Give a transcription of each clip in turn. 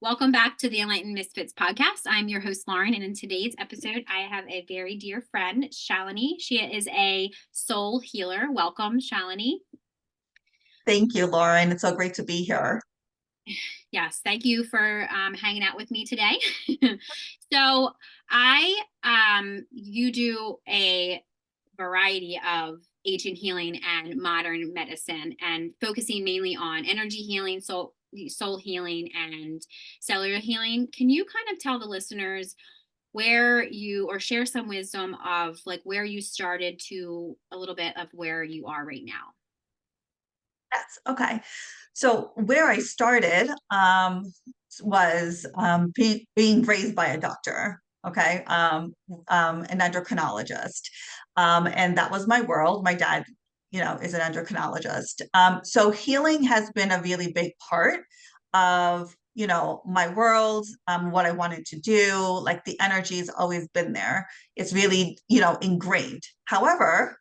Welcome back to the Enlightened Misfits podcast. I'm your host, Lauren, and in today's episode, I have a very dear friend, Shalini. She is a soul healer. Welcome, Shalini. Thank you, Lauren. It's so great to be here. Yes, thank you for hanging out with me today. So, you do a variety of ancient healing and modern medicine, and focusing mainly on energy healing, soul healing, and cellular healing. Can you kind of tell the listeners where you, or share some wisdom of like where you started to a little bit of where you are right now? Yes. Okay. So where I started was being raised by a doctor. Okay. An endocrinologist. And that was my world. My dad, is an endocrinologist. So healing has been a really big part of, my world, what I wanted to do. Like the energy's always been there. It's really, ingrained. However,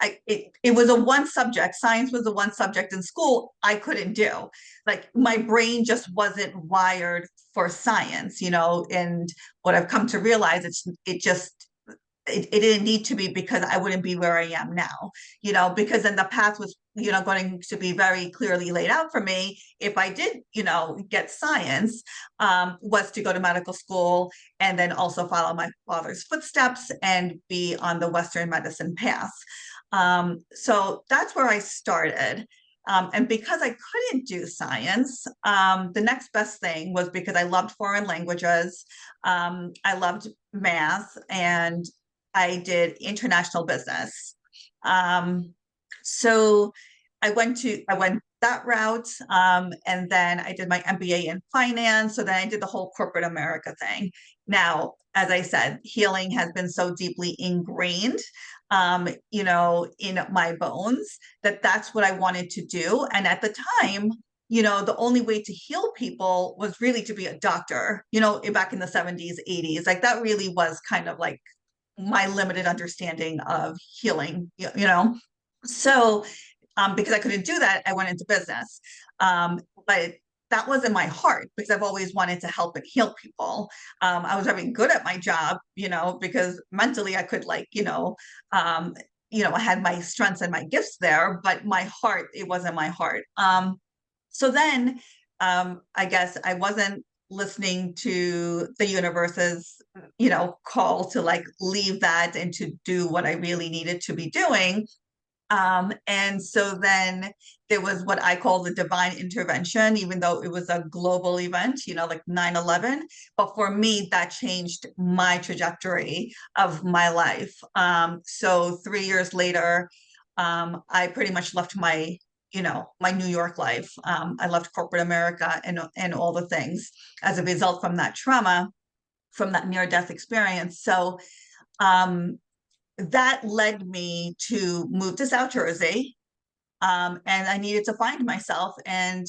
it was a one subject. Science was the one subject in school I couldn't do. Like my brain just wasn't wired for science, and what I've come to realize it didn't need to be, because I wouldn't be where I am now, because then the path was, going to be very clearly laid out for me if I did, get science, was to go to medical school and then also follow my father's footsteps and be on the Western medicine path. So that's where I started. And because I couldn't do science, the next best thing was, because I loved foreign languages, I loved math, and I did international business. Um, so I went that route, and then I did my MBA in finance. So then I did the whole corporate America thing. Now, as I said, healing has been so deeply ingrained, in my bones, that that's what I wanted to do. And at the time, the only way to heal people was really to be a doctor, back in the 70s, 80s. Like that really was kind of like my limited understanding of healing, So, because I couldn't do that, I went into business. But that wasn't my heart, because I've always wanted to help and heal people. I was very good at my job, because mentally I could I had my strengths and my gifts there, but my heart, it wasn't my heart. So then, I guess I wasn't listening to the universe's, call to like leave that and to do what I really needed to be doing. And so then there was what I call the divine intervention, even though it was a global event, like 9/11. But for me, that changed my trajectory of my life. So 3 years later, I pretty much left my New York life. I left corporate America and all the things as a result from that trauma, from that near death experience. So, um, that led me to move to South Jersey. And I needed to find myself and,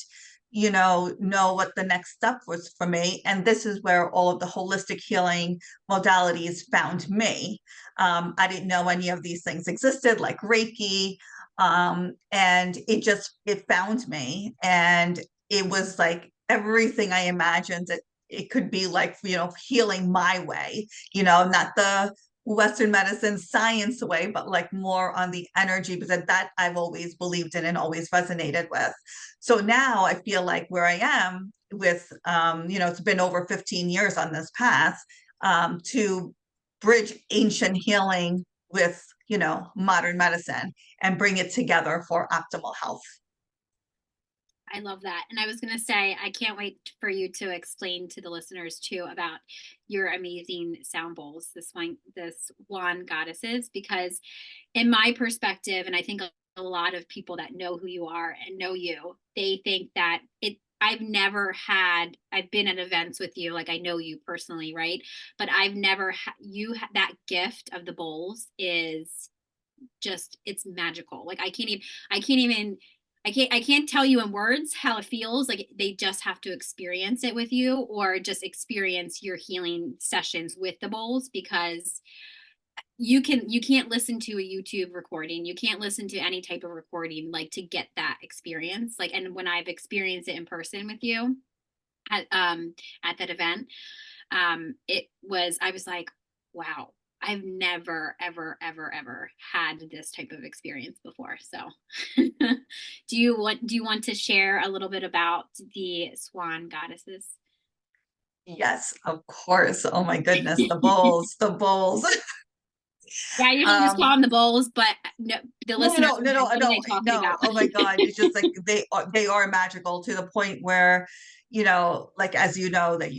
know what the next step was for me. And this is where all of the holistic healing modalities found me. I didn't know any of these things existed, like Reiki. And it found me. And it was like everything I imagined it could be, like, healing my way, not the Western medicine science way, but like more on the energy, because that I've always believed in and always resonated with. So now I feel like where I am with, it's been over 15 years on this path, to bridge ancient healing with, modern medicine and bring it together for optimal health. I love that. And I was going to say, I can't wait for you to explain to the listeners too about your amazing sound bowls, this wand goddesses, because in my perspective, and I think a lot of people that know who you are and know you, they think that I've been at events with you, like I know you personally, right? But I've never, that gift of the bowls is just, it's magical. Like I can't tell you in words how it feels. Like they just have to experience it with you, or just experience your healing sessions with the bowls, because you can't listen to a YouTube recording. You can't listen to any type of recording like to get that experience. Like, and when I've experienced it in person with you, at that event. I was like, wow, I've never, ever, ever, ever had this type of experience before. So do you want to share a little bit about the swan goddesses? Yes, of course. Oh my goodness, the bowls, the bowls. Yeah, I usually just call Um, them the bowls, but no, the no, listeners no, are no, no, like, what are no, they talking no. about? Oh my God. It's just like they are magical to the point where, like as you know, that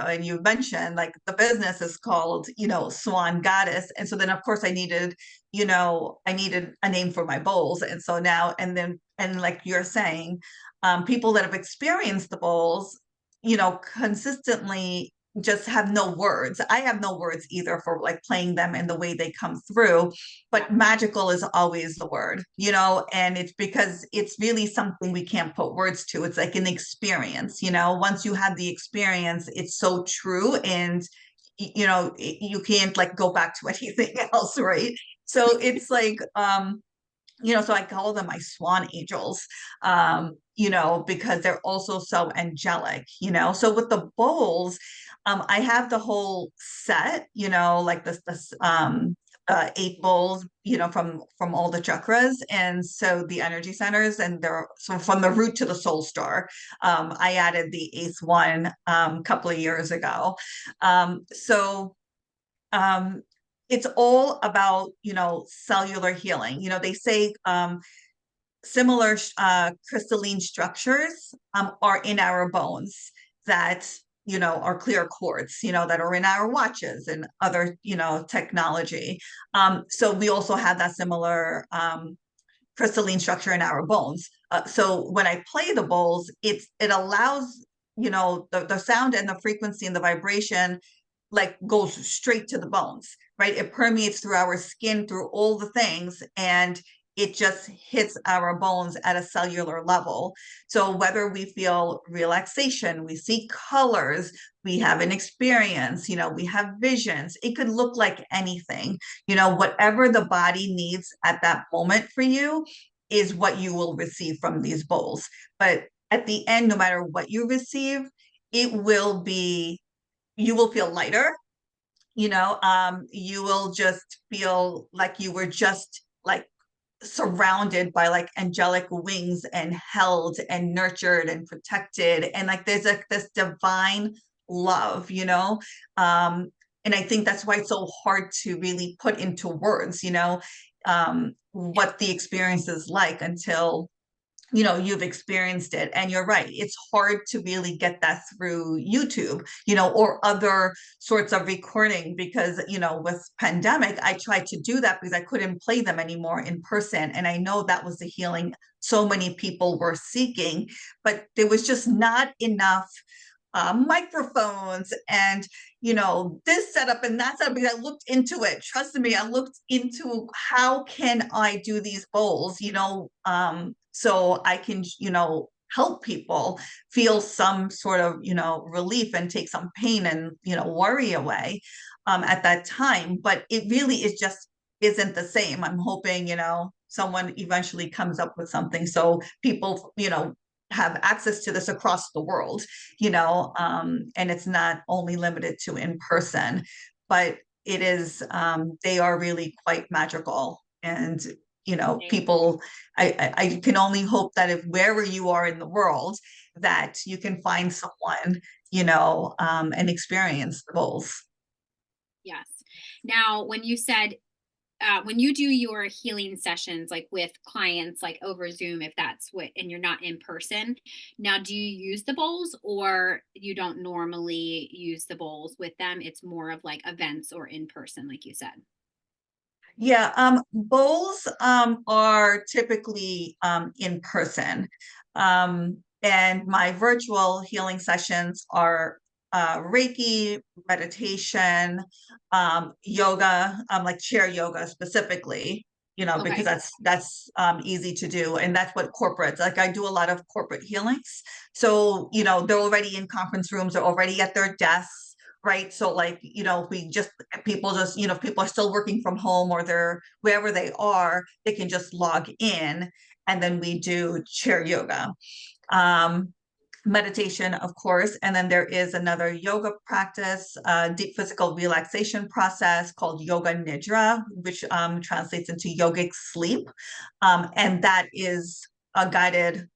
and you mentioned like the business is called, Swan Goddess. And so then of course I needed a name for my bowls. And so now and like you're saying, people that have experienced the bowls, consistently just have no words. I have no words either for like playing them and the way they come through, Yeah. but magical is always the word, and it's because it's really something we can't put words to. It's like an experience, once you have the experience, it's so true. And you can't like go back to anything else, right? So it's like so I call them my swan angels, because they're also so angelic, So with the bowls, I have the whole set, like this eight bowls, from all the chakras, and so the energy centers, and they're so from the root to the soul star. I added the eighth one a couple of years ago. So um it's all about cellular healing. They say similar crystalline structures are in our bones that are clear quartz, that are in our watches and other technology. So we also have that similar crystalline structure in our bones. So when I play the bowls, it allows the sound and the frequency and the vibration like goes straight to the bones, right? It permeates through our skin, through all the things, and it just hits our bones at a cellular level. So whether we feel relaxation, we see colors, we have an experience, we have visions, it could look like anything, whatever the body needs at that moment for you is what you will receive from these bowls. But at the end, no matter what you receive, it will be you will feel lighter, you will just feel like you were just like surrounded by like angelic wings and held and nurtured and protected, and like there's like this divine love, and I think that's why it's so hard to really put into words, Yeah. what the experience is like until you've experienced it. And you're right, it's hard to really get that through YouTube, or other sorts of recording, because with pandemic I tried to do that because I couldn't play them anymore in person, and I know that was the healing so many people were seeking, but there was just not enough microphones and this setup and that setup, because I looked into it. Trust me, I looked into how can I do these bowls, so I can help people feel some sort of relief and take some pain and worry away at that time. But it really is just isn't the same. I'm hoping someone eventually comes up with something so people have access to this across the world, and it's not only limited to in person, but it is, they are really quite magical. And, people, I can only hope that if wherever you are in the world, that you can find someone, and experience the bowls. Yes. Now, when you do your healing sessions, like with clients, like over Zoom, if that's what, and you're not in person, now do you use the bowls or you don't normally use the bowls with them? It's more of like events or in person, like you said. Yeah, bowls are typically in person. And my virtual healing sessions are Reiki, meditation, yoga, like chair yoga specifically, because Okay. that's easy to do. And that's what corporates, like I do a lot of corporate healings. So, they're already in conference rooms, they're already at their desks, right? So like, we just people just, if people are still working from home or they're wherever they are, they can just log in, and then we do chair yoga. Um, meditation, of course, and then there is another yoga practice, deep physical relaxation process called yoga nidra, which translates into yogic sleep, and that is a guided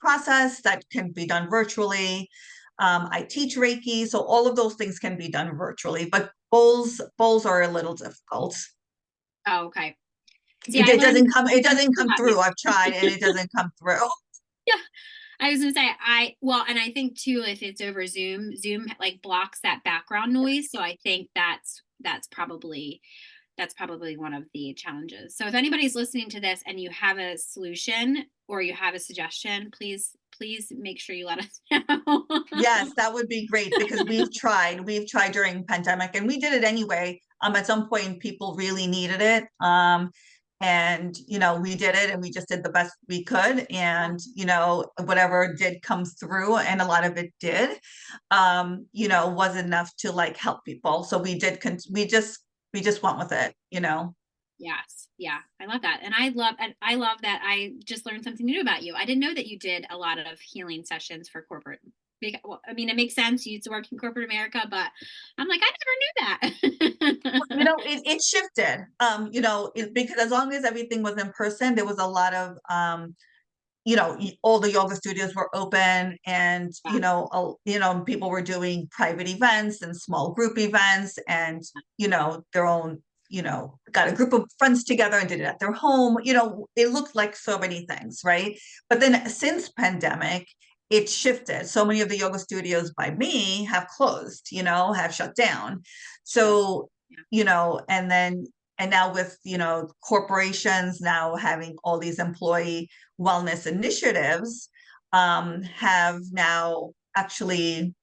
process that can be done virtually. I teach Reiki, so all of those things can be done virtually, but bowls are a little difficult. Oh, okay. See, It, I it learned doesn't come it doesn't come about you. through. I've tried and it doesn't come through. Yeah. I was gonna say well, and I think too, if it's over Zoom like blocks that background noise. So I think that's probably one of the challenges. So if anybody's listening to this and you have a solution or you have a suggestion, please make sure you let us know. Yes, that would be great because we've tried during pandemic and we did it anyway. At some point people really needed it. And we did it and we just did the best we could. And, whatever did come through, and a lot of it did, was enough to like help people. So we just went with it. Yes. Yeah. I love that. And I love that I just learned something new about you. I didn't know that you did a lot of healing sessions for corporate. Well, I mean, it makes sense. You used to work in corporate America, but I'm like, I never knew that. It shifted, because as long as everything was in person, there was a lot of, all the yoga studios were open and, Yeah. people were doing private events and small group events and, their own, got a group of friends together and did it at their home. It looked like so many things, right? But then since pandemic, it shifted. So many of the yoga studios by me have closed, have shut down. True. So, Yeah. and now with, corporations now having all these employee wellness initiatives, have now actually,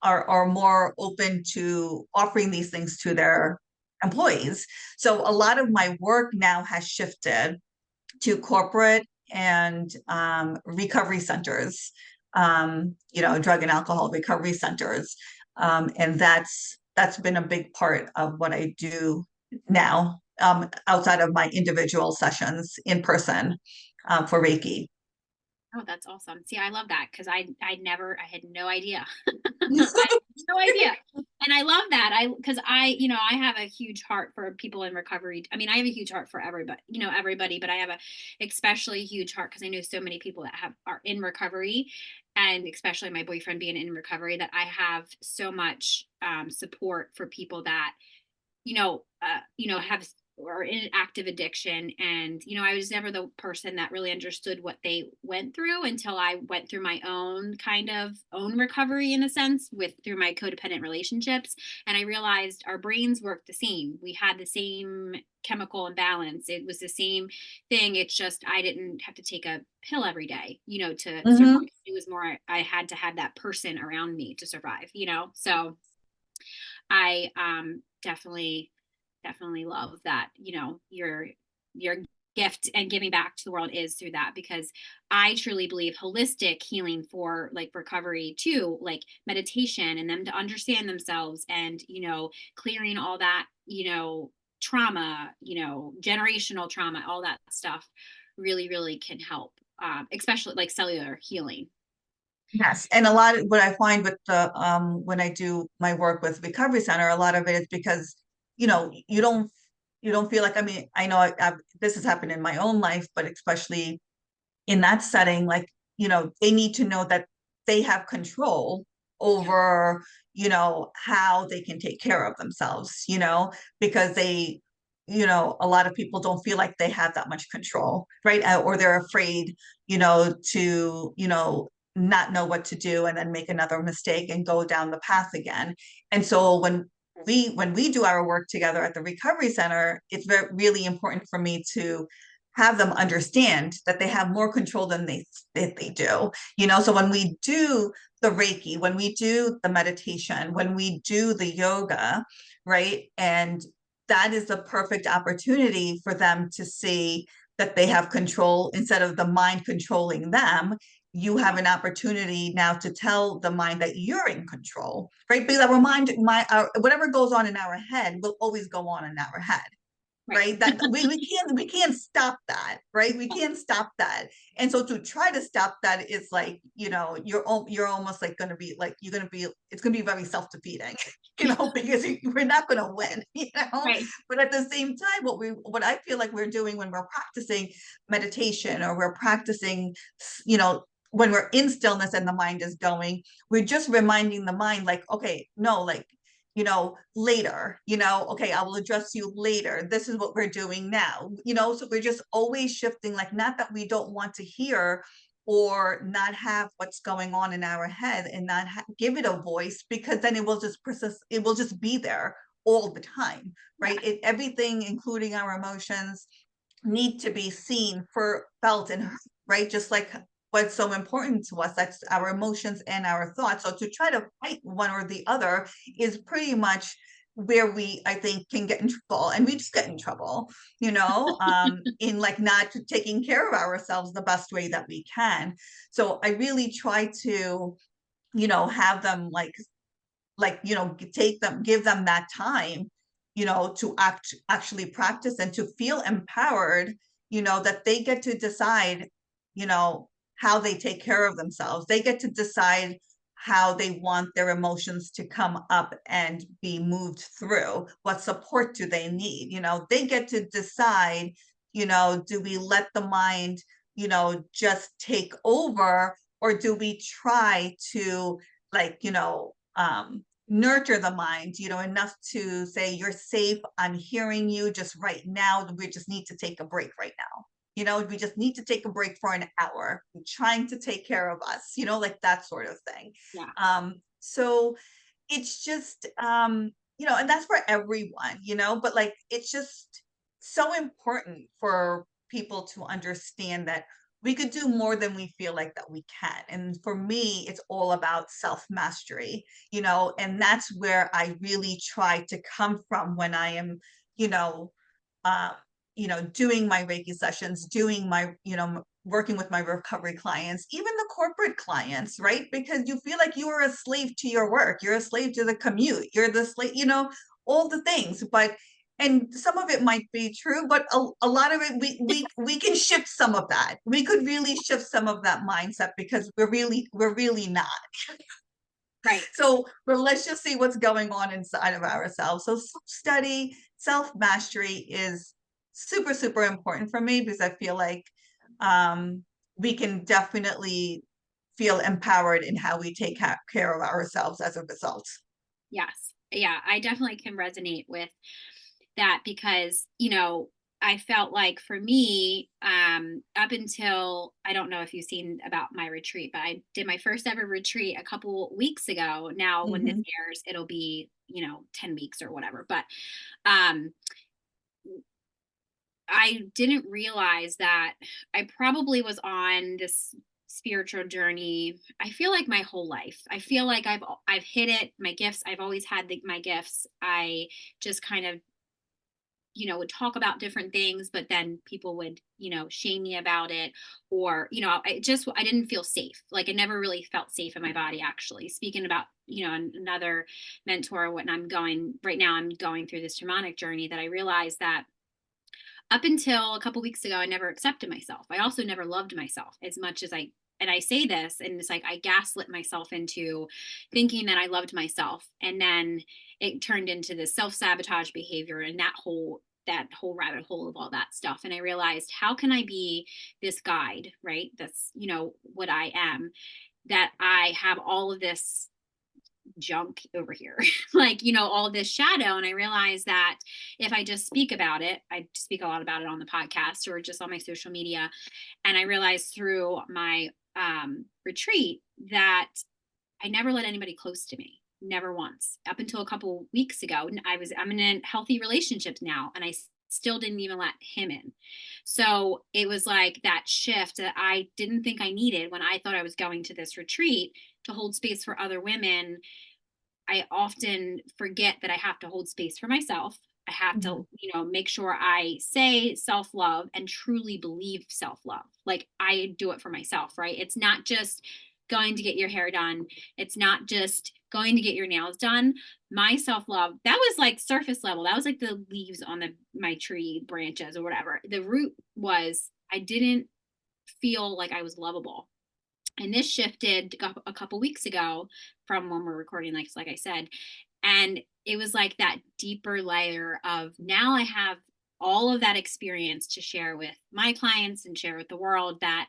are more open to offering these things to their employees. So a lot of my work now has shifted to corporate and recovery centers, drug and alcohol recovery centers. And that's been a big part of what I do now, outside of my individual sessions in person, for Reiki. Oh, that's awesome. See, I love that because I had no idea. I had no idea. And I love that. Because I have a huge heart for people in recovery. I mean, I have a huge heart for everybody, but I have a especially huge heart because I know so many people that are in recovery, and especially my boyfriend being in recovery, that I have so much support for people that have or in active addiction. And, I was never the person that really understood what they went through until I went through my own kind of own recovery in a sense through my codependent relationships. And I realized our brains worked the same. We had the same chemical imbalance. It was the same thing. It's just, I didn't have to take a pill every day, to survive. Mm-hmm. It was more, I had to have that person around me to survive. So I definitely love that, your gift and giving back to the world is through that, because I truly believe holistic healing for like recovery too, like meditation and them to understand themselves and, clearing all that, trauma, generational trauma, all that stuff really, really can help, especially like cellular healing. Yes, and a lot of what I find with the when I do my work with recovery center, a lot of it is because you don't feel like, I mean, I know this has happened in my own life, but especially in that setting, like, they need to know that they have control Yeah. over, how they can take care of themselves, because a lot of people don't feel like they have that much control, right? Or they're afraid, to, not know what to do and then make another mistake and go down the path again. And so when we do our work together at the recovery center, it's really important for me to have them understand that they have more control than they do. So when we do the Reiki, when we do the meditation, when we do the yoga, right? And that is the perfect opportunity for them to see that they have control instead of the mind controlling them. You have an opportunity now to tell the mind that you're in control, right? Because our mind, whatever goes on in our head will always go on in our head. Right. right? That we can't stop that, right? We can't stop that. And so to try to stop that is like, you're almost like going to be like, it's going to be very self-defeating, because we're not going to win, Right. but at the same time, what I feel like we're doing when we're practicing meditation, or we're practicing, when we're in stillness and the mind is going, we're just reminding the mind, like, okay, no, like, later, okay, I will address you later. This is what we're doing now, so we're just always shifting, like, not that we don't want to hear or not have what's going on in our head, and not give it a voice, because then it will just persist, it will just be there all the time, Yeah. right? Everything, including our emotions, need to be seen, for felt, and heard, right? Just like what's so important to us, that's our emotions and our thoughts. So to try to fight one or the other is pretty much where we, I think, can get in trouble, and we just get in trouble, in like not taking care of ourselves the best way that we can. So I really try to, have them like, give them that time, to actually practice and to feel empowered, that they get to decide, you know how they take care of themselves. They get to decide how they want their emotions to come up and be moved through. What support do they need? They get to decide, do we let the mind, just take over, or do we try to, like, nurture the mind, enough to say, you're safe, I'm hearing you just right now, we just need to take a break right now. We just need to take a break for an hour. I'm trying to take care of us, like that sort of thing. Yeah. So it's just, and that's for everyone, but like, it's just so important for people to understand that we could do more than we feel like that we can. And for me, it's all about self mastery, and that's where I really try to come from when I am, you know, uh, doing my Reiki sessions, doing my, working with my recovery clients, even the corporate clients, right? Because you feel like you are a slave to your work, you're a slave to the commute, you're the slave, all the things. But and some of it might be true, but a lot of it, we can shift some of that. We could really shift some of that mindset, because we're really not. Right. So, but let's just see what's going on inside of ourselves. So self-study, self-mastery is super, super important for me, because I feel like, um, we can definitely feel empowered in how we take care of ourselves as a result. Yes. Yeah. I definitely can resonate with that because, I felt like for me, up until I don't know if you've seen about my retreat, but I did my first ever retreat a couple weeks ago. Now, when this Mhm. airs, it'll be, 10 weeks or whatever. But um, I didn't realize that I probably was on this spiritual journey. I feel like my whole life. I feel like I've hit it. My gifts. I've always had my gifts. I just kind of would talk about different things, but then people would, shame me about it. Or, I didn't feel safe. Like I never really felt safe in my body, actually. Speaking about, another mentor, when I'm going right now, I'm going through this shamanic journey that I realized that up until a couple weeks ago, I never accepted myself. I also never loved myself as much as and I say this, and it's like I gaslit myself into thinking that I loved myself. And then it turned into this self-sabotage behavior and that whole rabbit hole of all that stuff. And I realized, how can I be this guide, right? That's, what I am, that I have all of this junk over here, like, all this shadow. And I realized that if I just speak about it, I speak a lot about it on the podcast or just on my social media. And I realized through my retreat that I never let anybody close to me. Never once. Up until a couple weeks ago, I'm in a healthy relationship now, and I still didn't even let him in. So it was like that shift that I didn't think I needed when I thought I was going to this retreat to hold space for other women. I often forget that I have to hold space for myself. I have Mhm. to, make sure I say self love and truly believe self love. Like I do it for myself, right? It's not just going to get your hair done. It's not just going to get your nails done, my self-love, that was like surface level. That was like the leaves on my tree branches or whatever. The root was, I didn't feel like I was lovable. And this shifted a couple weeks ago from when we're recording, like I said. And it was like that deeper layer of, now I have all of that experience to share with my clients and share with the world, that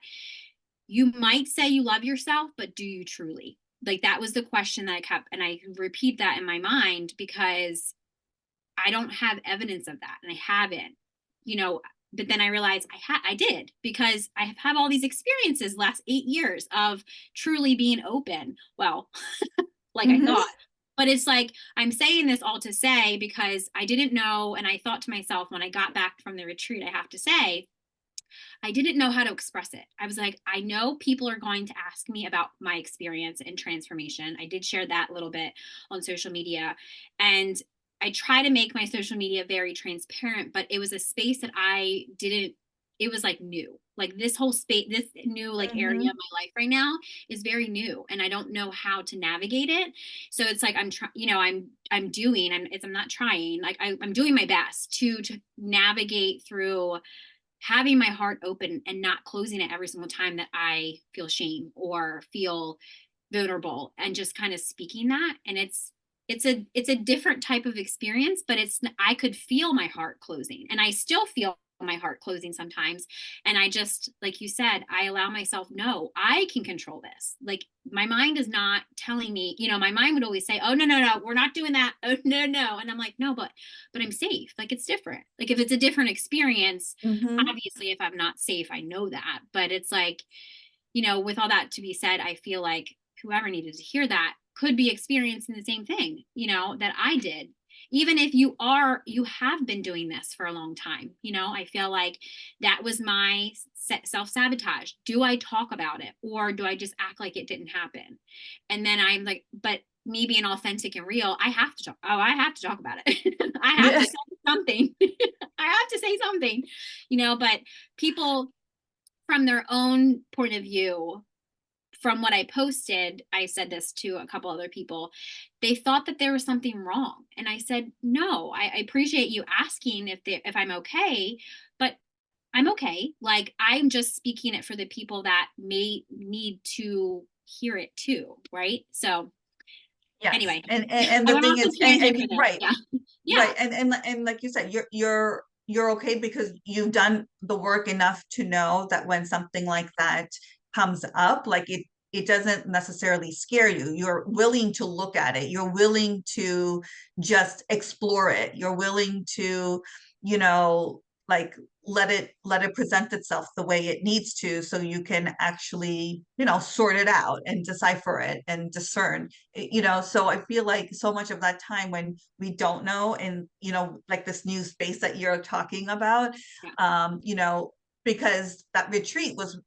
you might say you love yourself, but do you truly? Like, that was the question that I kept, and I repeat that in my mind because I don't have evidence of that, and I haven't, you know. But then I realized I did, because I have all these experiences last 8 years of truly being open. Well, like I Mm-hmm. thought. But it's like, I'm saying this all to say, because I didn't know, and I thought to myself when I got back from the retreat, I have to say, I didn't know how to express it. I was like, I know people are going to ask me about my experience and transformation. I did share that a little bit on social media. And I try to make my social media very transparent, but it was a space that I didn't, it was like new. Like, this whole space, this new like area Mm-hmm. of my life right now is very new, and I don't know how to navigate it. So it's like, I'm trying, I'm doing, I'm not trying, like I'm doing my best to navigate through having my heart open and not closing it every single time that I feel shame or feel vulnerable, and just kind of speaking that. And it's a different type of experience, but I could feel my heart closing, and I still feel my heart closing sometimes. And I just, like you said, I allow myself, no, I can control this. Like, my mind is not telling me, my mind would always say, oh, no, no, no, we're not doing that. Oh, no, no. And I'm like, no, but I'm safe. Like, it's different. Like, if it's a different experience, Mm-hmm. obviously, if I'm not safe, I know that. But it's like, with all that to be said, I feel like whoever needed to hear that could be experiencing the same thing, that I did. Even if you have been doing this for a long time, I feel like that was my self sabotage. Do I talk about it, or do I just act like it didn't happen? And then I'm like, but me being authentic and real, I have to talk. Oh, I have to talk about it. I have to Yeah. say something. I have to say something, but people, from their own point of view, from what I posted, I said this to a couple other people, they thought that there was something wrong. And I said, no, I appreciate you asking if I'm okay, but I'm okay. Like, I'm just speaking it for the people that may need to hear it too. Right. So Yes. anyway, And I the went thing off the is, tangent for this. right. Yeah. Yeah. Right. And like you said, you're okay because you've done the work enough to know that when something like that comes up, like it doesn't necessarily scare you. You're willing to look at it. You're willing to just explore it. You're willing to, you know, like let it present itself the way it needs to, so you can actually, sort it out and decipher it and discern. So I feel like so much of that time when we don't know, and like this new space that you're talking about, Yeah. um you know because that retreat was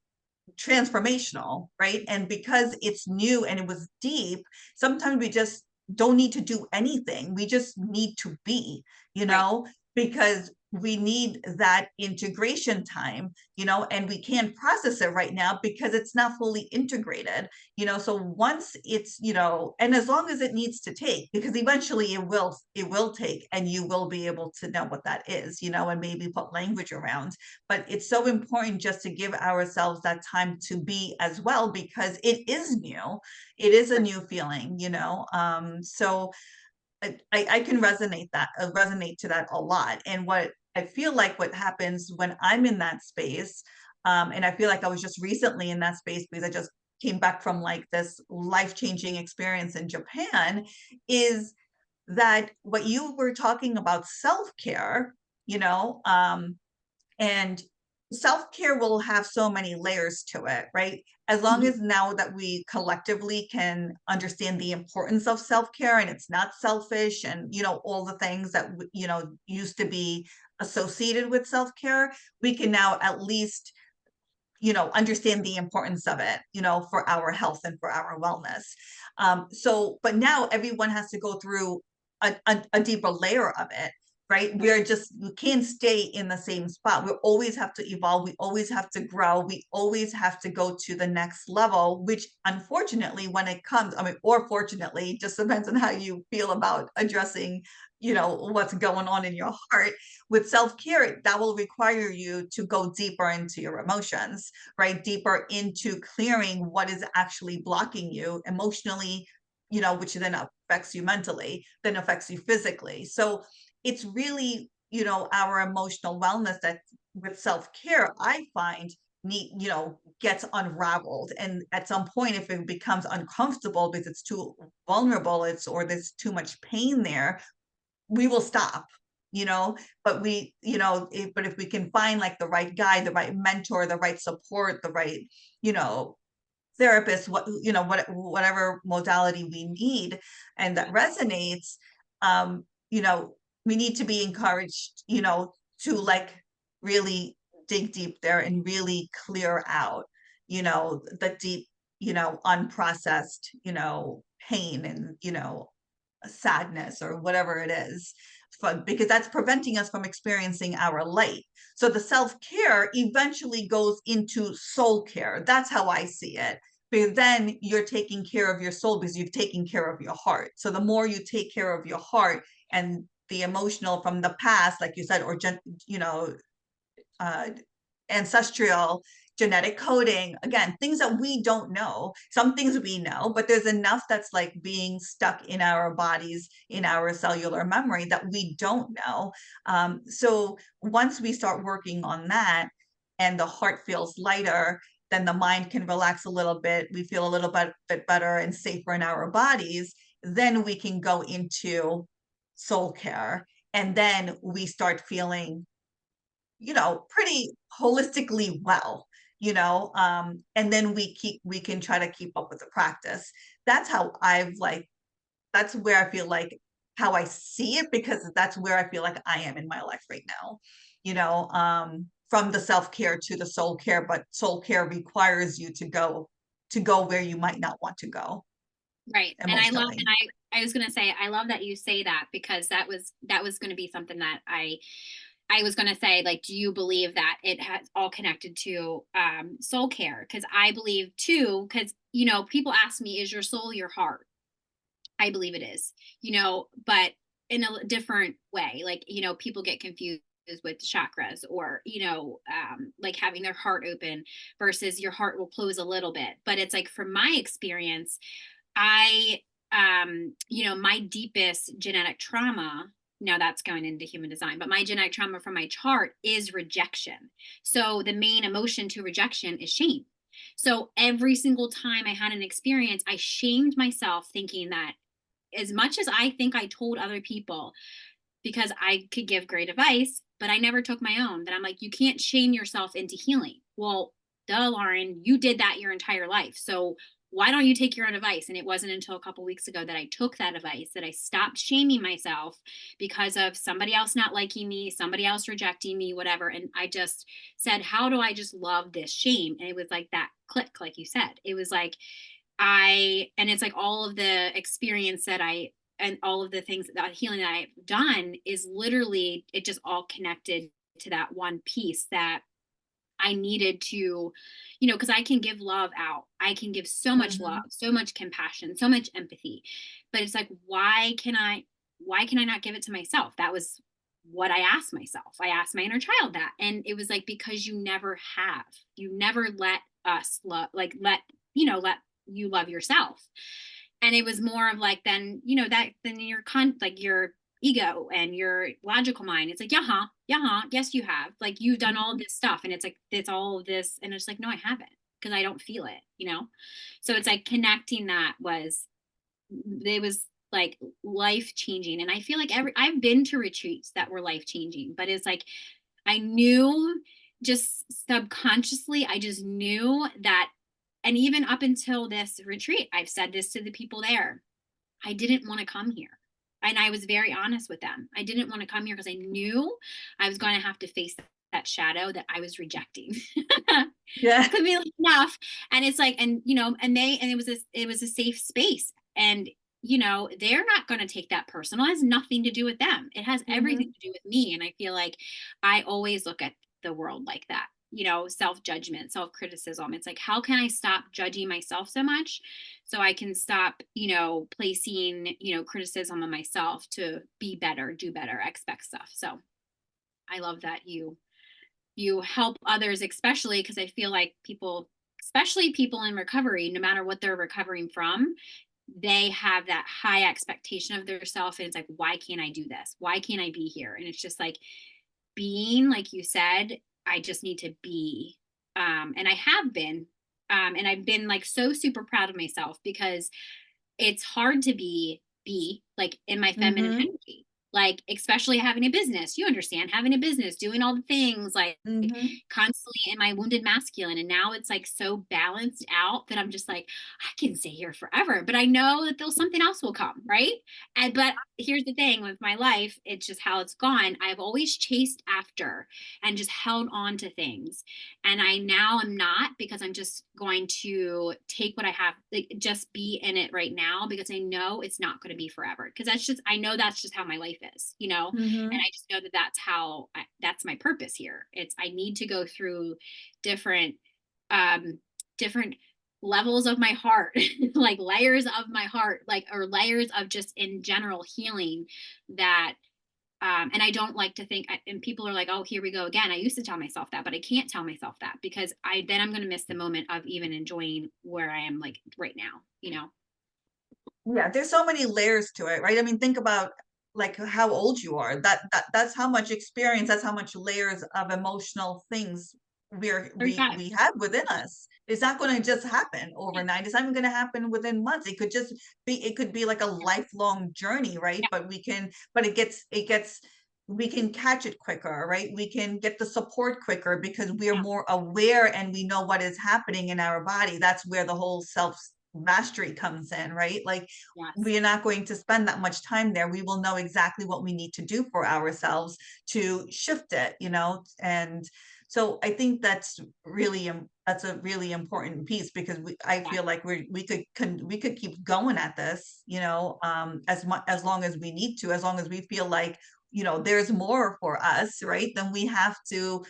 transformational, right? And because it's new and it was deep, sometimes we just don't need to do anything. We just need to be, you Right. know, because we need that integration time, and we can't process it right now because it's not fully integrated, so once it's, and as long as it needs to take, because eventually it will take, and you will be able to know what that is, and maybe put language around. But it's so important just to give ourselves that time to be as well, because it is new. It is a new feeling, so I can resonate to that a lot. And what I feel like what happens when I'm in that space, and I feel like I was just recently in that space because I just came back from like this life-changing experience in Japan, is that what you were talking about, self-care, and self-care will have so many layers to it, right? As long Mhm. as now that we collectively can understand the importance of self-care, and it's not selfish, and all the things that used to be associated with self-care, we can now at least understand the importance of it, for our health and for our wellness. But now everyone has to go through a deeper layer of it. right? We can't stay in the same spot. We always have to evolve. We always have to grow. We always have to go to the next level, which unfortunately, when it comes, I mean, or fortunately, just depends on how you feel about addressing, what's going on in your heart. With self-care, that will require you to go deeper into your emotions, right? Deeper into clearing what is actually blocking you emotionally, which then affects you mentally, then affects you physically. So it's really, our emotional wellness that with self-care, I find gets unraveled. And at some point, if it becomes uncomfortable because it's too vulnerable, or there's too much pain there, we will stop, you know, but if we can find like the right guide, the right mentor, the right support, the right, you know, therapist, whatever modality we need, and that resonates, um you know we need to be encouraged, to like really dig deep there and really clear out, the deep, unprocessed, pain, and sadness or whatever it is, because that's preventing us from experiencing our light. So the self-care eventually goes into soul care. That's how I see it. Because then you're taking care of your soul because you've taken care of your heart. So the more you take care of your heart and the emotional from the past, like you said, or you know, uh, ancestral genetic coding, again, things that we don't know. Some things we know, but there's enough that's like being stuck in our bodies, in our cellular memory, that we don't know. So once we start working on that and the heart feels lighter, then the mind can relax a little bit, we feel a little bit better and safer in our bodies, then we can go into soul care, and then we start feeling, pretty holistically well, and then we can try to keep up with the practice. That's how that's where I feel like how I see it, because that's where I feel like I am in my life right now, from the self-care to the soul care, but soul care requires you to go where you might not want to go Right. And emotionally. I was going to say, I love that you say that, because that was going to be something that I was going to say, like, do you believe that it has all connected to soul care? Because I believe too, because, people ask me, is your soul your heart? I believe it is, but in a different way. Like, people get confused with chakras, or, like having their heart open versus your heart will close a little bit. But it's like, from my experience, I, my deepest genetic trauma, now that's going into human design, but my genetic trauma from my chart is rejection. So the main emotion to rejection is shame. So every single time I had an experience, I shamed myself, thinking that as much as I think I told other people, because I could give great advice, but I never took my own. That I'm like, you can't shame yourself into healing. Well, duh, Lauren, you did that your entire life. So why don't you take your own advice? And it wasn't until a couple weeks ago that I took that advice, that I stopped shaming myself because of somebody else not liking me, somebody else rejecting me, whatever. And I just said, how do I just love this shame? And it was like that click, like you said. It was like, and it's like all of the experience that and all of the things, that healing that I've done, is literally, it just all connected to that one piece that I needed to, because I can give love out. I can give so much love, Mhm. so much compassion, so much empathy. But it's like, why can I not give it to myself? That was what I asked myself. I asked my inner child that. And it was like, because you never have. You never let us love, like let you love yourself. And it was more of like, then, that then like your ego and your logical mind, it's like, yeah, yes, you have, like, you've done all this stuff, and it's like, it's all of this, and it's like, no, I haven't, because I don't feel it. So it's like, connecting that was, it was like life changing. And I feel like I've been to retreats that were life changing, but it's like, I knew, just subconsciously, I just knew that. And even up until this retreat, I've said this to the people there, I didn't want to come here. And I was very honest with them. I didn't want to come here because I knew I was going to have to face that shadow that I was rejecting. Yeah. Could be enough. And it's like, and it was a safe space. And they're not going to take that personal. It has nothing to do with them. It has everything Hmm. to do with me. And I feel like I always look at the world like that, self judgment, self criticism. It's like, how can I stop judging myself so much so I can stop, placing, criticism on myself to be better, do better, expect stuff. So I love that you help others, especially because I feel like people, especially people in recovery, no matter what they're recovering from, they have that high expectation of themselves. And it's like, why can't I do this? Why can't I be here? And it's just like being, like you said, I just need to be. And I have been. And I've been like so super proud of myself because it's hard to be like in my feminine Hmm. energy, like especially having a business. You understand, having a business, doing all the things, like Hmm. constantly in my wounded masculine, and now it's like so balanced out that I'm just like, I can stay here forever, but I know that there's something else will come, right? And but here's the thing with my life, it's just how it's gone. I've always chased after and just held on to things, and I now am not, because I'm just going to take what I have, like just be in it right now, because I know it's not going to be forever, because I know that's just how my life is, and Hmm. I just know that that's my purpose here. It's I need to go through different um different levels of my heart, like layers of my heart, like, or layers of just in general healing, that and I don't like to think, and people are like, oh, here we go again. I used to tell myself that, but I can't tell myself that, because I'm going to miss the moment of even enjoying where I am, like right now. Yeah, there's so many layers to it, right? I mean, think about like how old you are. That's how much experience, that's how much layers of emotional things we 35. have within us. It's not going to just happen overnight. It's not even going to happen within months. It could be like a lifelong journey, right? Yeah. But we can catch it quicker, right? We can get the support quicker because we are Yeah. more aware and we know what is happening in our body. That's where the whole self mastery comes in, right? Like Yes. we are not going to spend that much time there. We will know exactly what we need to do for ourselves to shift it, And so I think that's a really important piece because I Yeah. feel like we could keep going at this, as much as long as we need to, as long as we feel like, there's more for us, right? Then we have to,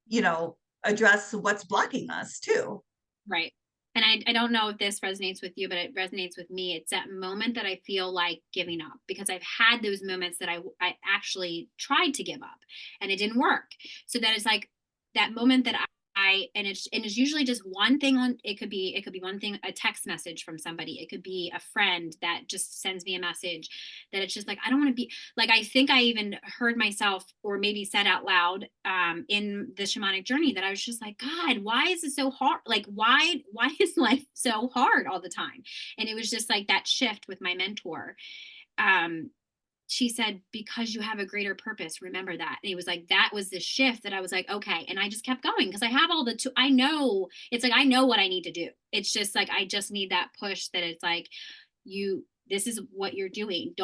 you know, address what's blocking us too. Right. And I don't know if this resonates with you, but it resonates with me. It's that moment that I feel like giving up, because I've had those moments that I actually tried to give up and it didn't work. So that is like that moment that and it's usually just one thing. On it could be one thing, a text message from somebody. It could be a friend that just sends me a message, that it's just like, I don't want to be like, I think I even heard myself, or maybe said out loud, in the shamanic journey, that I was just like, God, why is it so hard? Like, why is life so hard all the time? And it was just like that shift with my mentor. Um, she said, because you have a greater purpose, remember that. And it was like, that was the shift that I was like, okay. And I just kept going because I have all I know, it's like, I know what I need to do. It's just like, I just need that push, that it's like, this is what you're doing.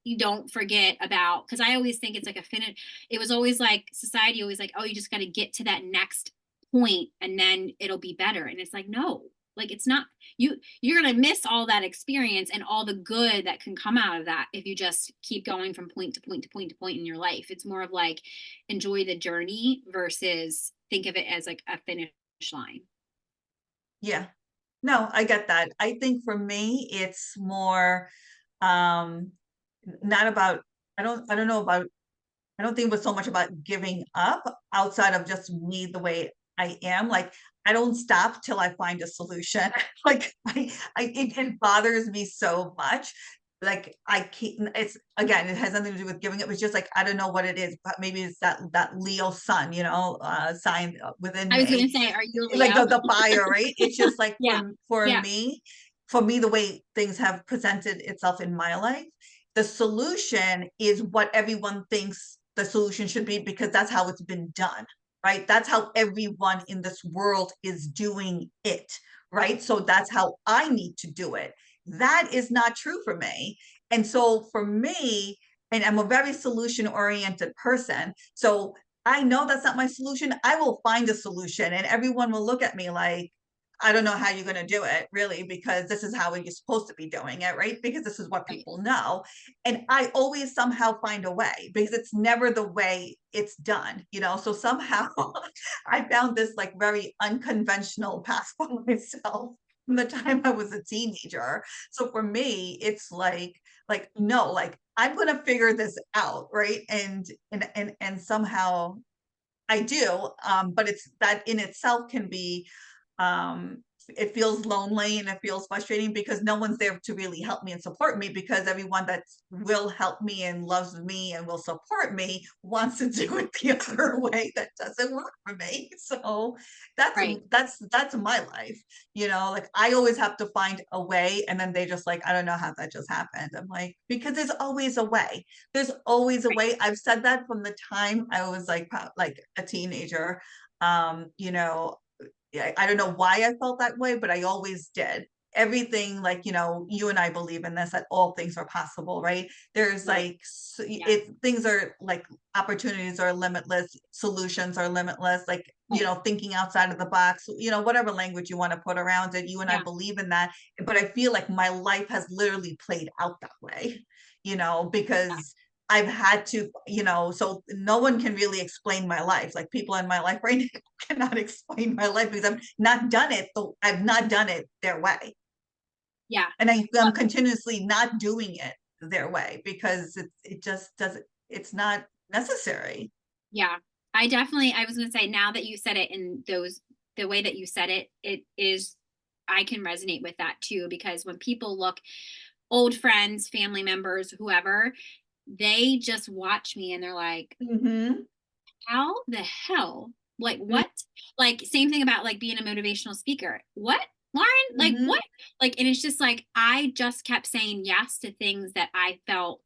You don't forget about, because I always think it's like a finish. It was always like society always like, oh, you just got to get to that next point and then it'll be better. And it's like, no, like it's not. You're gonna miss all that experience and all the good that can come out of that if you just keep going from point to point to point to point in your life. It's more of like, enjoy the journey versus think of it as like a finish line. Yeah. No, I get that. I think for me, it's more um not about I don't know about I don't think it was so much about giving up outside of just me the way I am. Like I don't stop till I find a solution. Like it bothers me so much. Like I keep it's again, it has nothing to do with giving up. It's just like I don't know what it is, but maybe it's that Leo sun, sign within I was me gonna say, are you a like Leo? the fire, right? It's just like Yeah. for Yeah. me, for me, the way things have presented itself in my life, the solution is what everyone thinks the solution should be because that's how it's been done, right? That's how everyone in this world is doing it, right? So that's how I need to do it. That is not true for me. And so for me, and I'm a very solution oriented person. So I know that's not my solution. I will find a solution and everyone will look at me like, I don't know how you're going to do it really, because this is how you're supposed to be doing it, right? Because this is what Right. people know. And I always somehow find a way, because it's never the way it's done, So somehow I found this like very unconventional path for myself from the time I was a teenager. So for me, it's like no, like I'm going to figure this out, right? And somehow I do, but it's that in itself can be, it feels lonely and it feels frustrating because no one's there to really help me and support me, because everyone that will help me and loves me and will support me wants to do it the other way that doesn't work for me. So that's Right. that's my life, like I always have to find a way, and then they just like, I don't know how that just happened. I'm like, because there's always a way. There's always a Right. way. I've said that from the time I was like a teenager. I don't know why I felt that way, but I always did. Everything, like, you and I believe in this, that all things are possible, right? There's Right. like, Yeah. things are like, opportunities are limitless, solutions are limitless, like, Right. thinking outside of the box, whatever language you want to put around it. You and I Yeah. believe in that. But I feel like my life has literally played out that way, Yeah. because I've had to, so no one can really explain my life. Like people in my life right now cannot explain my life, because I've not done it their way. Yeah. And Well, I'm continuously not doing it their way, because it just doesn't, it's not necessary. yeah. I was going to say, now that you said it in the way that you said it, it is, I can resonate with that too, because when people look, old friends, family members, whoever, they just watch me and they're like, Hmm. how the hell? Like what? Like same thing about like being a motivational speaker. What? Lauren? Like Hmm. what? Like, and it's just like I just kept saying yes to things that I felt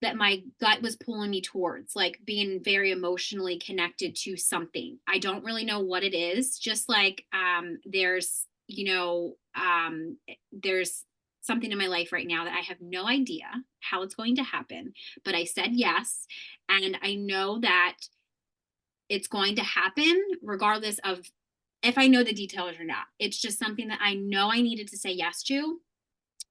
that my gut was pulling me towards, like being very emotionally connected to something. I don't really know what it is. Just like there's something in my life right now that I have no idea how it's going to happen, but I said yes, and I know that it's going to happen regardless of if I know the details or not. It's just something that I know I needed to say yes to,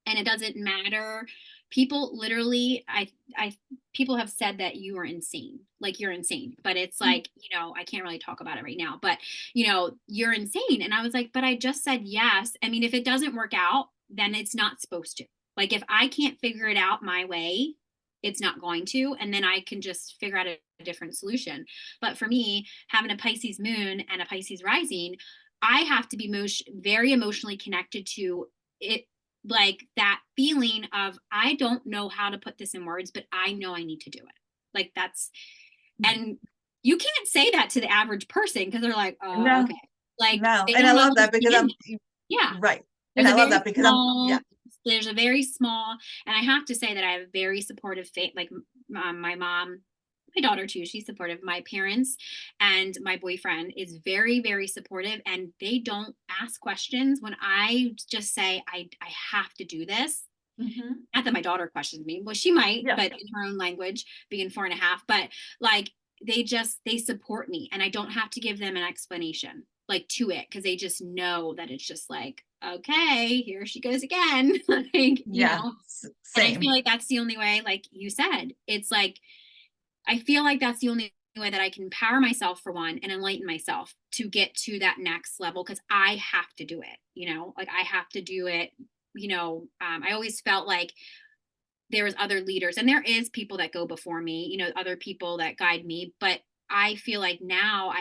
and it doesn't matter. People literally, I people have said that you are insane, like you're insane, but it's like, I can't really talk about it right now, but you're insane. And I was like, but I just said yes. I mean, if it doesn't work out, then it's not supposed to. Like if I can't figure it out my way, it's not going to, and then I can just figure out a different solution. But for me, having a Pisces moon and a Pisces rising, I have to be very emotionally connected to it, like that feeling of I don't know how to put this in words, but I know I need to do it. Like that's, and you can't say that to the average person because they're like, No, okay, like no. they And I don't love that because understand it. Yeah, right. And there's I a love very that because yeah. small, there's a very small, and I have to say that I have a very supportive like my mom, my daughter too, she's supportive. My parents and my boyfriend is very, very supportive, and they don't ask questions when I just say I have to do this. Hmm. Not that my daughter questions me, well, she might, Yeah. but in her own language, being 4.5. But like they support me, and I don't have to give them an explanation like to it, because they just know that it's just like, okay, here she goes again. Like, Yeah. and I feel Same. like that's the only way, like you said, it's like I feel like that's the only way that I can empower myself for one and enlighten myself to get to that next level, because I have to do it, like I have to do it. I always felt like there was other leaders, and there is people that go before me, other people that guide me, but I feel like now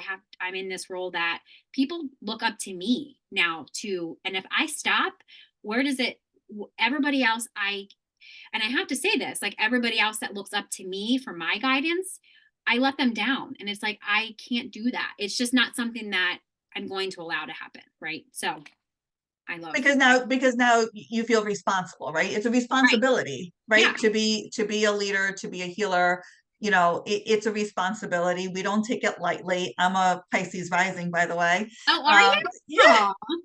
I'm in this role that people look up to me now too. And if I stop, where does it, everybody else, and I have to say this, like everybody else that looks up to me for my guidance, I let them down. And it's like, I can't do that. It's just not something that I'm going to allow to happen. Right. So Because now you feel responsible, right? It's a right. responsibility, Yeah. right? To be a leader, to be a healer, it's a responsibility. We don't take it lightly. I'm a Pisces rising, by the way. Oh, are you? Yeah. Oh,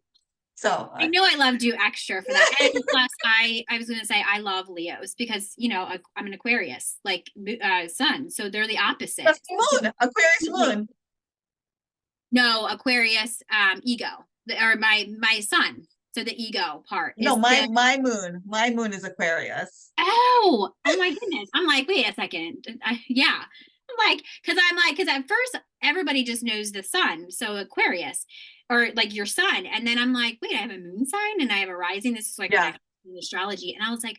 So I know I loved you extra for that. And plus, I was going to say, I love Leos because, I'm an Aquarius, like sun. So they're the opposite. that's the moon, Aquarius moon. No, Aquarius, ego. or my sun. So the ego part No, is the my moon is Aquarius. oh my goodness. I'm like, wait a second. Yeah. Because at first everybody just knows the sun. So Aquarius or like your sun. And then I'm like, wait, I have a moon sign and I have a rising. This is like what I Yeah. found in astrology. And I was like,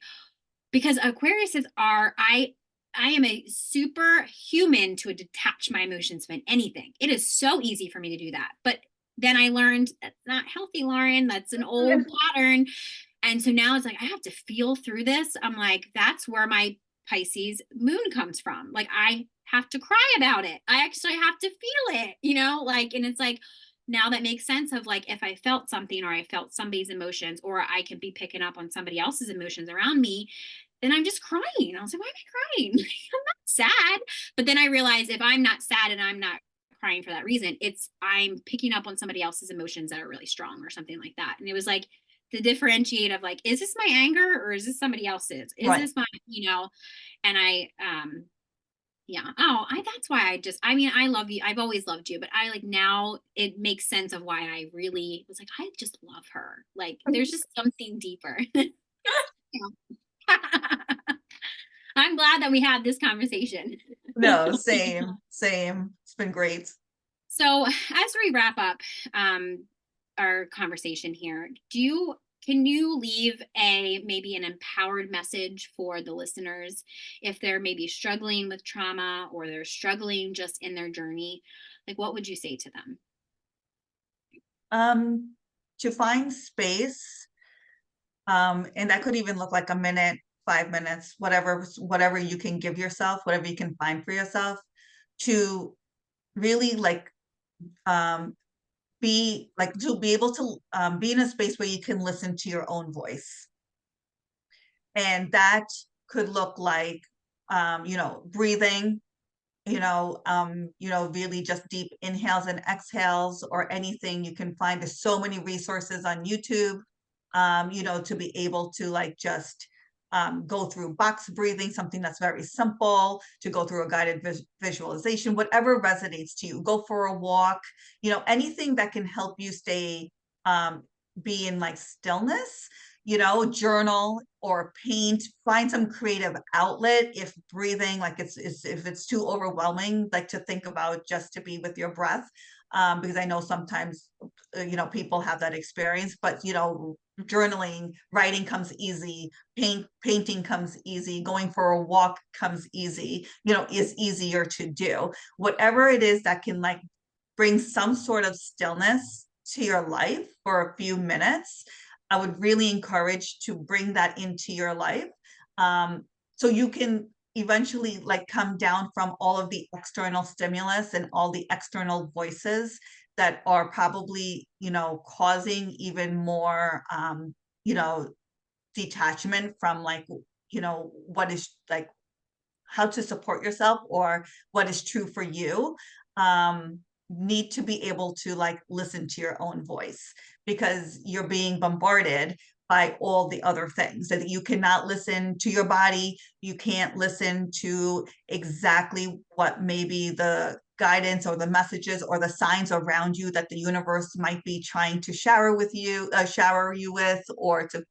because Aquariuses are, I am a super human to detach my emotions from anything. It is so easy for me to do that. But then I learned that's not healthy, Lauren. That's an old pattern. And so now it's like, I have to feel through this. I'm like, that's where my Pisces moon comes from. Like, I have to cry about it. I actually have to feel it, like, and it's like, now that makes sense of like, if I felt something or I felt somebody's emotions, or I could be picking up on somebody else's emotions around me, then I'm just crying. I was like, why am I crying? I'm not sad. But then I realized if I'm not sad and I'm not crying for that reason, it's I'm picking up on somebody else's emotions that are really strong or something like that. And it was like the differentiate of like, is this my anger or is this somebody else's? Is Right. this my, and I yeah. Oh, that's why I love you. I've always loved you, but I like now it makes sense of why I really was like, I just love her. Like there's just something deeper. I'm glad that we had this conversation. No, same, same. It's been great. So, as we wrap up our conversation here, can you leave a maybe an empowered message for the listeners if they're maybe struggling with trauma or they're struggling just in their journey? Like, what would you say to them? Um, to find space, and that could even look like a minute, 5 minutes, whatever you can give yourself, whatever you can find for yourself, to really like be like to be able to be in a space where you can listen to your own voice. And that could look like breathing, really just deep inhales and exhales or anything you can find. There's so many resources on YouTube, to be able to like just go through box breathing, something that's very simple, to go through a guided visualization, whatever resonates to you. Go for a walk, anything that can help you stay, um, be in like stillness, journal or paint, find some creative outlet. If breathing, like if it's too overwhelming, like to think about just to be with your breath. Because I know sometimes, people have that experience, but, journaling, writing comes easy, painting comes easy, going for a walk comes easy, is easier to do. Whatever it is that can like bring some sort of stillness to your life for a few minutes, I would really encourage to bring that into your life. So you can eventually like come down from all of the external stimulus and all the external voices that are probably, causing even more, you know, detachment from like, what is like how to support yourself or what is true for you. Need to be able to like listen to your own voice because you're being bombarded by all the other things that you cannot listen to your body. You can't listen to exactly what maybe the guidance or the messages or the signs around you that the universe might be trying to shower you with, or to,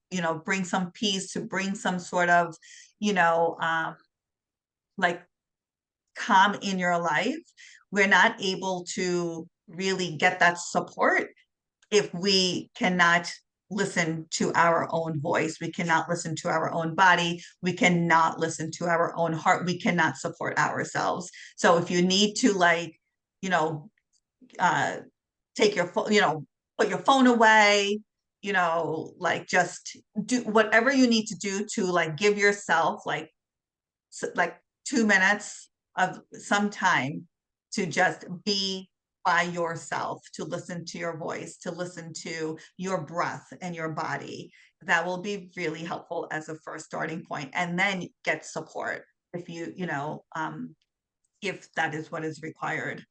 bring some peace, to bring some sort of, you know, like calm in your life. We're not able to really get that support if we cannot listen to our own voice. We cannot listen to our own body. We cannot listen to our own heart. We cannot support ourselves. So if you need to like, you know, uh, take your phone, put your phone away, like just do whatever you need to do to like give yourself like 2 minutes of some time to just be by yourself, to listen to your voice, to listen to your breath and your body. That will be really helpful as a first starting point, and then get support if if that is what is required.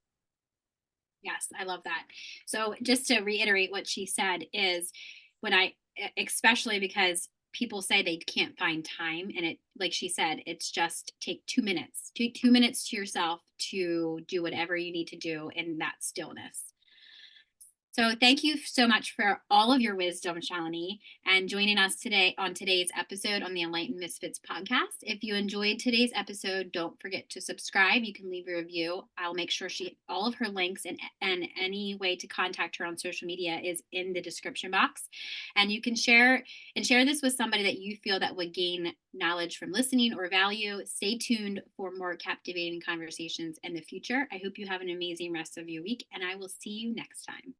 Yes, I love that. So just to reiterate what she said is when especially because people say they can't find time and it, like she said, it's just take 2 minutes, 2 minutes to yourself to do whatever you need to do in that stillness. So thank you so much for all of your wisdom, Shalini, and joining us today on today's episode on the Enlightened Misfits podcast. If you enjoyed today's episode, don't forget to subscribe. You can leave a review. I'll make sure all of her links and any way to contact her on social media is in the description box. And you can share this with somebody that you feel that would gain knowledge from listening or value. Stay tuned for more captivating conversations in the future. I hope you have an amazing rest of your week, and I will see you next time.